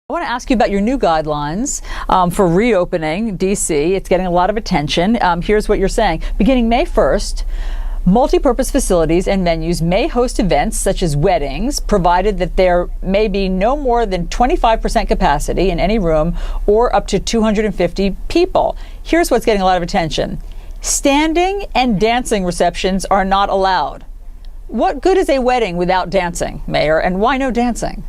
I want to ask you about your new guidelines for reopening D.C. It's getting a lot of attention. Here's what you're saying. Beginning May 1st, multi-purpose facilities and venues may host events such as weddings, provided that there may be no more than 25% capacity in any room or up to 250 people. Here's what's getting a lot of attention. Standing and dancing receptions are not allowed. What good is a wedding without dancing, Mayor, and why no dancing?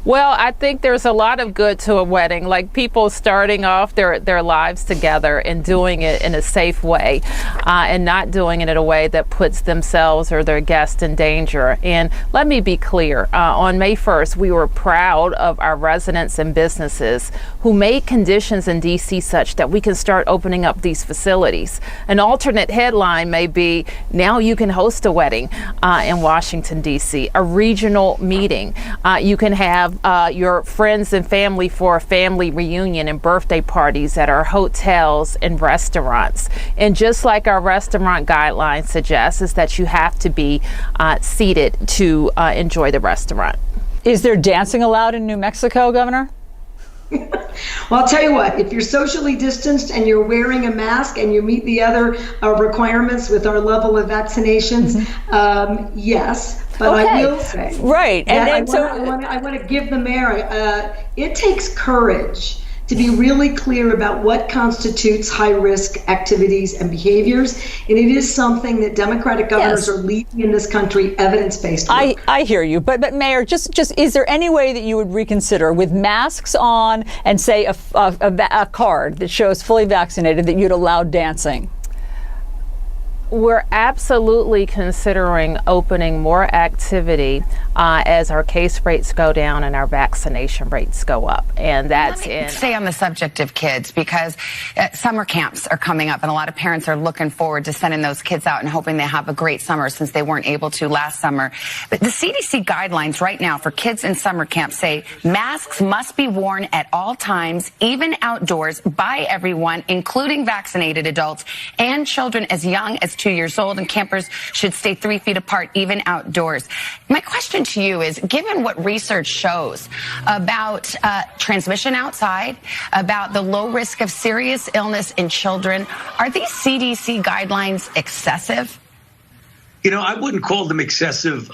Well, I think there's a lot of good to a wedding, like people starting off their lives together and doing it in a safe way and not doing it in a way that puts themselves or their guests in danger. And let me be clear, on May 1st, we were proud of our residents and businesses who made conditions in D.C. such that we can start opening up these facilities. An alternate headline may be, now you can host a wedding in Washington, D.C., a regional meeting. You can have your friends and family for a family reunion and birthday parties at our hotels and restaurants. And just like our restaurant guidelines suggest, is that you have to be seated to enjoy the restaurant. Is there dancing allowed in New Mexico, Governor? Well, I'll tell you what, if you're socially distanced and you're wearing a mask and you meet the other requirements with our level of vaccinations, yes. But okay. I will say, right, and I want to give the mayor. It takes courage to be really clear about what constitutes high-risk activities and behaviors, and it is something that Democratic governors are leading in this country, evidence-based work. I hear you, but Mayor, just is there any way that you would reconsider with masks on and say a card that shows fully vaccinated that you'd allow dancing? We're absolutely considering opening more activity as our case rates go down and our vaccination rates go up. And that's stay on the subject of kids, because summer camps are coming up and a lot of parents are looking forward to sending those kids out and hoping they have a great summer since they weren't able to last summer. But the CDC guidelines right now for kids in summer camp say masks must be worn at all times, even outdoors, by everyone, including vaccinated adults and children as young as 2 years old, and campers should stay 3 feet apart even outdoors. My question to you is, given what research shows about transmission outside, about the low risk of serious illness in children, are these CDC guidelines excessive? You know, I wouldn't call them excessive,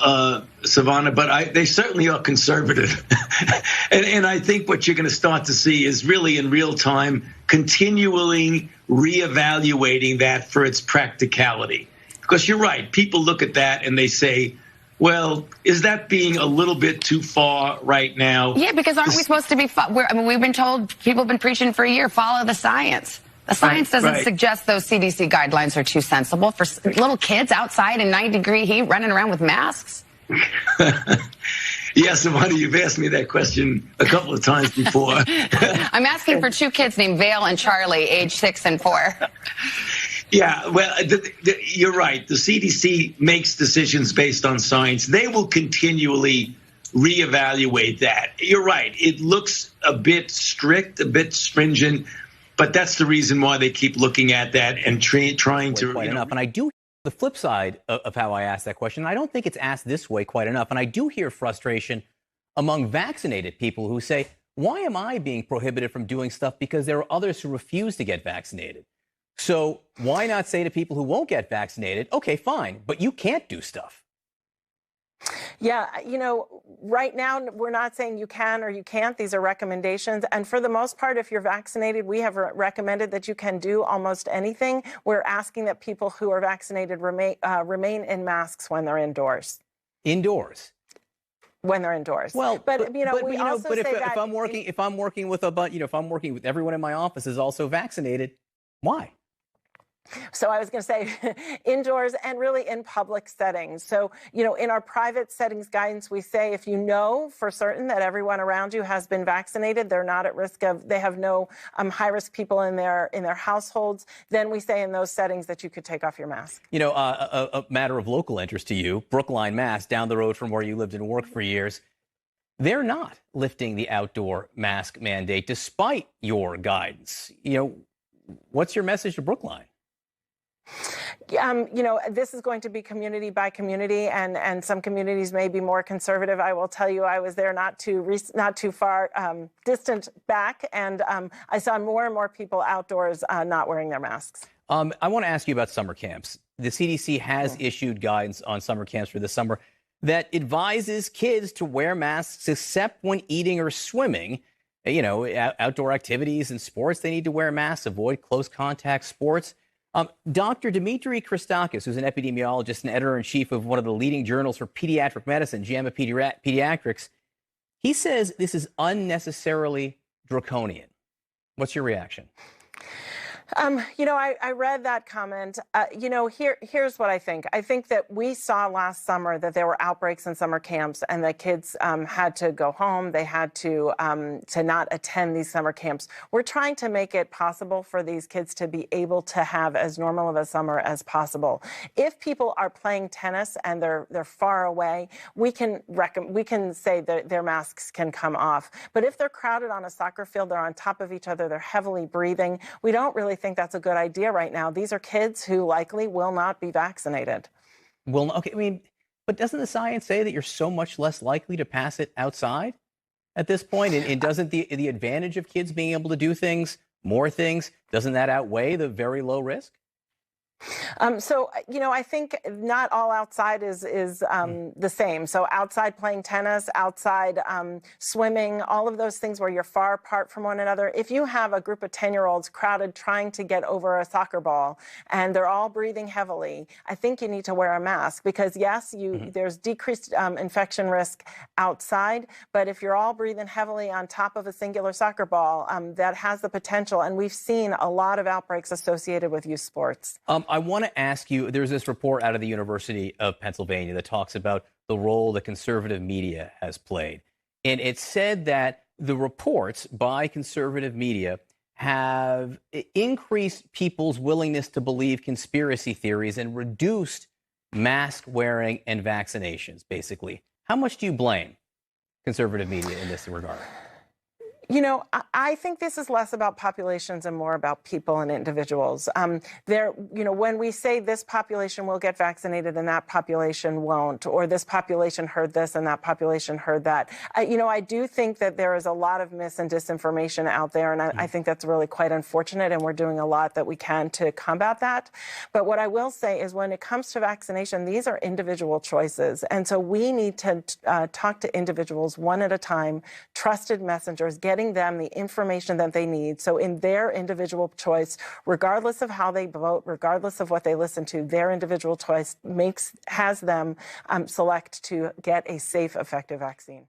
Savannah, but they certainly are conservative. and I think what you're going to start to see is really in real time, continually reevaluating that for its practicality. Because you're right, people look at that and they say, well, is that being a little bit too far right now? Yeah, because aren't we supposed to be, we've been told, people have been preaching for a year, follow the science. The science doesn't suggest those CDC guidelines are too sensible for little kids outside in 90-degree heat running around with masks. Yes, Savannah, you've asked me that question a couple of times before. I'm asking for 2 kids named Vale and Charlie, age 6 and 4. Yeah, well, you're right. The CDC makes decisions based on science. They will continually reevaluate that. You're right. It looks a bit strict, a bit stringent, but that's the reason why they keep looking at that and trying to. Quite enough. And I do the flip side of how I asked that question. I don't think it's asked this way quite enough. And I do hear frustration among vaccinated people who say, why am I being prohibited from doing stuff because there are others who refuse to get vaccinated? So why not say to people who won't get vaccinated, okay, fine, but you can't do stuff? Yeah, you know, right now we're not saying you can or you can't. These are recommendations. And for the most part, if you're vaccinated, we have recommended that you can do almost anything. We're asking that people who are vaccinated remain in masks when they're indoors. Indoors? When they're indoors. Well, but you know, we also say that if I'm working with everyone in my office is also vaccinated, why? So I was going to say indoors and really in public settings. So, you know, in our private settings guidance, we say if you know for certain that everyone around you has been vaccinated, they're not at risk of, they have no high risk people in their households, then we say in those settings that you could take off your mask. You know, a matter of local interest to you, Brookline, Mass, down the road from where you lived and worked for years, they're not lifting the outdoor mask mandate despite your guidance. You know, what's your message to Brookline? This is going to be community by community, and some communities may be more conservative. I will tell you, I was there not too far distant back, and I saw more and more people outdoors not wearing their masks. I want to ask you about summer camps. The CDC has issued guidance on summer camps for the summer that advises kids to wear masks except when eating or swimming. Outdoor activities and sports, they need to wear masks, avoid close contact sports. Dr. Dimitri Christakis, who's an epidemiologist and editor-in-chief of one of the leading journals for pediatric medicine, JAMA Pediatrics, he says this is unnecessarily draconian. What's your reaction? I read that comment. Here's what I think. I think that we saw last summer that there were outbreaks in summer camps and that kids had to go home. They had to not attend these summer camps. We're trying to make it possible for these kids to be able to have as normal of a summer as possible. If people are playing tennis and they're far away, we can say that their masks can come off. But if they're crowded on a soccer field, they're on top of each other, they're heavily breathing, we don't really think that's a good idea right now. These are kids who likely will not be vaccinated. Well, okay, but doesn't the science say that you're so much less likely to pass it outside at this point? And doesn't the advantage of kids being able to do more things, doesn't that outweigh the very low risk? I think not all outside is the same. So outside playing tennis, outside swimming, all of those things where you're far apart from one another. If you have a group of 10-year-olds crowded trying to get over a soccer ball and they're all breathing heavily, I think you need to wear a mask because, yes, there's decreased infection risk outside. But if you're all breathing heavily on top of a singular soccer ball, that has the potential. And we've seen a lot of outbreaks associated with youth sports. I want to ask you, there's this report out of the University of Pennsylvania that talks about the role that conservative media has played. And it said that the reports by conservative media have increased people's willingness to believe conspiracy theories and reduced mask wearing and vaccinations, basically. How much do you blame conservative media in this regard? I think this is less about populations and more about people and individuals. When we say this population will get vaccinated and that population won't, or this population heard this and that population heard that, I do think that there is a lot of mis and disinformation out there, and I think that's really quite unfortunate, and we're doing a lot that we can to combat that. But what I will say is when it comes to vaccination, these are individual choices, and so we need to talk to individuals one at a time, trusted messengers, getting them the information that they need. So in their individual choice, regardless of how they vote, regardless of what they listen to, their individual choice has them select to get a safe, effective vaccine.